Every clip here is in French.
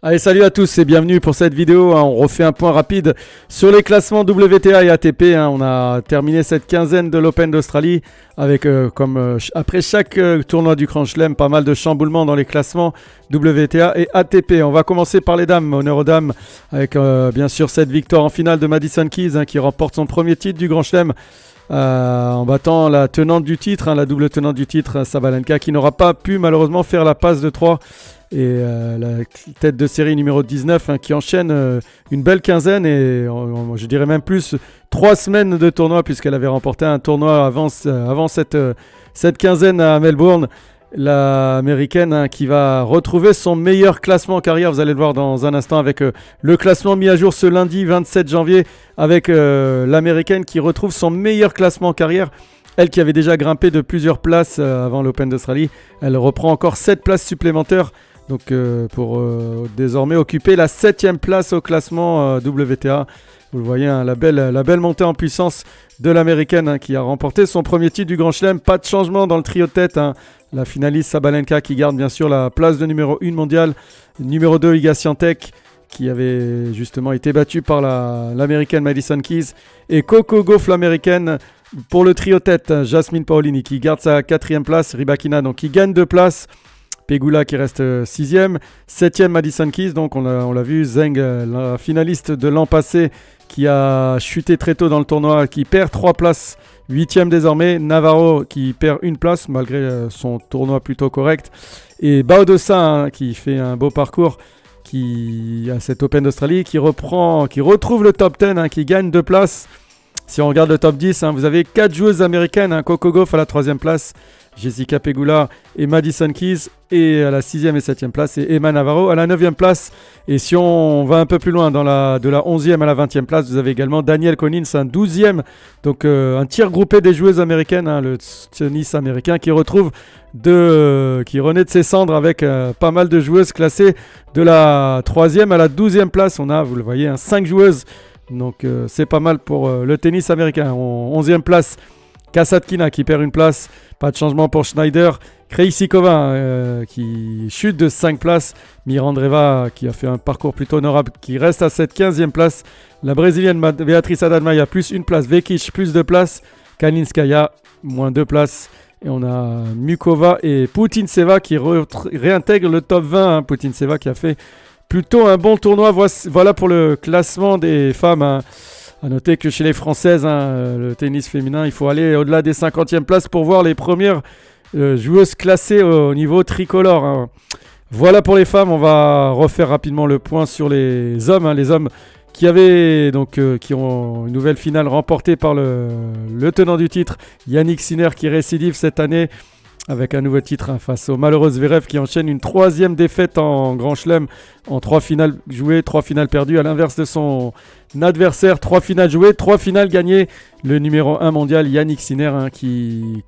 Allez, salut à tous et bienvenue pour cette vidéo. On refait un point rapide sur les classements WTA et ATP. On a terminé cette quinzaine de l'Open d'Australie avec, après chaque tournoi du Grand Chelem, pas mal de chamboulements dans les classements WTA et ATP. On va commencer par les dames, honneur aux dames, avec bien sûr cette victoire en finale de Madison Keys qui remporte son premier titre du Grand Chelem. En battant la tenante du titre, la double tenante du titre, Sabalenka, qui n'aura pas pu malheureusement faire la passe de 3. Et la tête de série numéro 19 qui enchaîne une belle quinzaine et je dirais même plus 3 semaines de tournoi puisqu'elle avait remporté un tournoi avant cette quinzaine à Melbourne. L'américaine qui va retrouver son meilleur classement en carrière, vous allez le voir dans un instant avec le classement mis à jour ce lundi 27 janvier avec l'américaine qui retrouve son meilleur classement en carrière. Elle qui avait déjà grimpé de plusieurs places avant l'Open d'Australie, elle reprend encore 7 places supplémentaires. Donc pour désormais occuper la 7e place au classement WTA. Vous le voyez, la belle montée en puissance de l'américaine qui a remporté son premier titre du Grand Chelem. Pas de changement dans le trio de tête. La finaliste Sabalenka qui garde bien sûr la place de numéro 1 mondiale. Numéro 2 Iga Swiatek qui avait justement été battue par l'américaine Madison Keys. Et Coco Gauff l'américaine pour le trio de tête. Jasmine Paolini qui garde sa 4e place. Rybakina donc qui gagne 2 places. Pegula qui reste 6e, 7e Madison Keys, donc on l'a vu, Zheng, la finaliste de l'an passé qui a chuté très tôt dans le tournoi, qui perd 3 places, 8e désormais, Navarro qui perd 1 place malgré son tournoi plutôt correct, et Baudouin qui fait un beau parcours, qui a cet Open d'Australie, qui retrouve le top 10, qui gagne 2 places. Si on regarde le top 10, vous avez 4 joueuses américaines, Coco Gauff à la 3e place, Jessica Pegula et Madison Keys, et à la 6e et 7e place, et Emma Navarro à la 9e place. Et si on va un peu plus loin, de la 11e à la 20e place, vous avez également Danielle Collins, un 12e, donc un tiers groupé des joueuses américaines, le tennis américain qui qui renaît de ses cendres avec pas mal de joueuses classées de la 3e à la 12e place. On a, vous le voyez, 5 joueuses, donc c'est pas mal pour le tennis américain. 11e place, Kasatkina qui perd 1 place, pas de changement pour Schneider. Krejcikova qui chute de 5 places. Mirandreva qui a fait un parcours plutôt honorable qui reste à cette 15e place. La brésilienne Beatriz Haddad Maia plus 1 place. Vekic plus 2 places. Kalinskaya moins 2 places. Et on a Mukova et Putintseva qui réintègrent le top 20. Putintseva qui a fait plutôt un bon tournoi. Voilà pour le classement des femmes. A noter que chez les Françaises, le tennis féminin, il faut aller au-delà des 50e places pour voir les premières joueuses classées au niveau tricolore. Voilà pour les femmes. On va refaire rapidement le point sur les hommes. Les hommes qui ont une nouvelle finale remportée par le tenant du titre, Yannick Sinner, qui récidive cette année avec un nouveau titre face au malheureux Zverev qui enchaîne une 3e défaite en Grand Chelem en 3 finales jouées, 3 finales perdues, à l'inverse de son adversaire. 3 finales jouées, 3 finales gagnées. Le numéro 1 mondial Yannick Sinner qui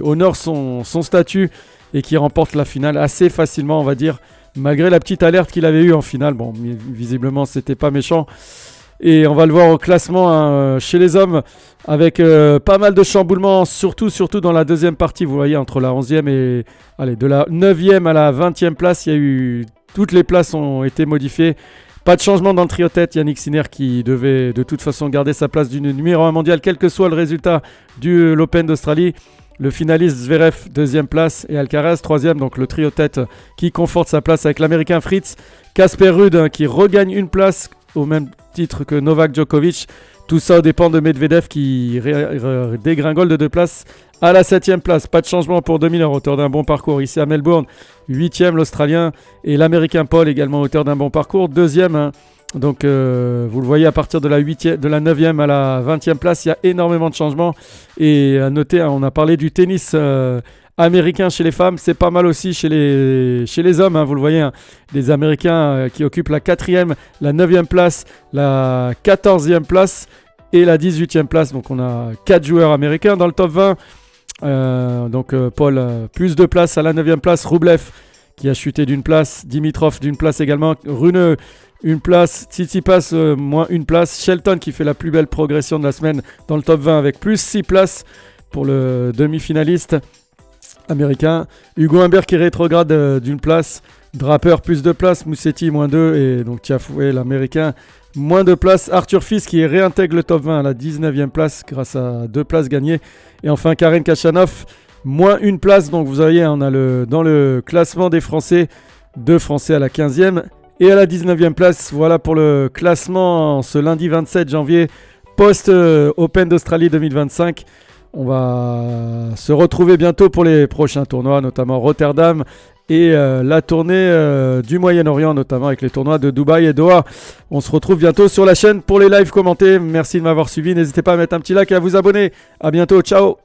honore son statut et qui remporte la finale assez facilement, on va dire, malgré la petite alerte qu'il avait eue en finale. Bon, visiblement c'était pas méchant. Et on va le voir au classement chez les hommes avec pas mal de chamboulements, surtout dans la deuxième partie. Vous voyez, entre la 11e et de la 9e à la 20e place, toutes les places ont été modifiées. Pas de changement dans le trio tête. Yannick Sinner qui devait de toute façon garder sa place du numéro 1 mondial, quel que soit le résultat de l'Open d'Australie. Le finaliste Zverev, 2e place, et Alcaraz, 3e, donc le trio tête qui conforte sa place avec l'américain Fritz. Casper Ruud qui regagne 1 place au même titre que Novak Djokovic. Tout ça dépend de Medvedev qui dégringole de 2 places à la 7e place. Pas de changement pour 2000 en hauteur d'un bon parcours ici à Melbourne. 8e l'Australien et l'Américain Paul également en hauteur d'un bon parcours. 2e. Donc vous le voyez, à partir de la 9e à la 20e place, il y a énormément de changements. Et à noter, on a parlé du tennis américain chez les femmes, c'est pas mal aussi chez les hommes, vous le voyez, les Américains qui occupent la 4e, la 9e place, la 14e place et la 18e place. Donc on a 4 joueurs américains dans le top 20. Paul plus de places à la 9e place, Rublev qui a chuté d'1 place, Dimitrov d'1 place également, Rune 1 place, Tsitsipas moins 1 place, Shelton qui fait la plus belle progression de la semaine dans le top 20 avec plus 6 places pour le demi-finaliste américain, Hugo Humbert qui rétrograde d'une place, Draper plus de places, Moussetti moins 2 et donc Tiafoué l'américain moins de places. Arthur Fils qui réintègre le top 20 à la 19e place grâce à 2 places gagnées. Et enfin Karen Kachanov moins 1 place. Donc vous voyez, on a dans le classement des Français, 2 Français à la 15e et à la 19e place. Voilà pour le classement ce lundi 27 janvier post-Open d'Australie 2025. On va se retrouver bientôt pour les prochains tournois, notamment Rotterdam et la tournée du Moyen-Orient, notamment avec les tournois de Dubaï et Doha. On se retrouve bientôt sur la chaîne pour les lives commentés. Merci de m'avoir suivi. N'hésitez pas à mettre un petit like et à vous abonner. À bientôt. Ciao.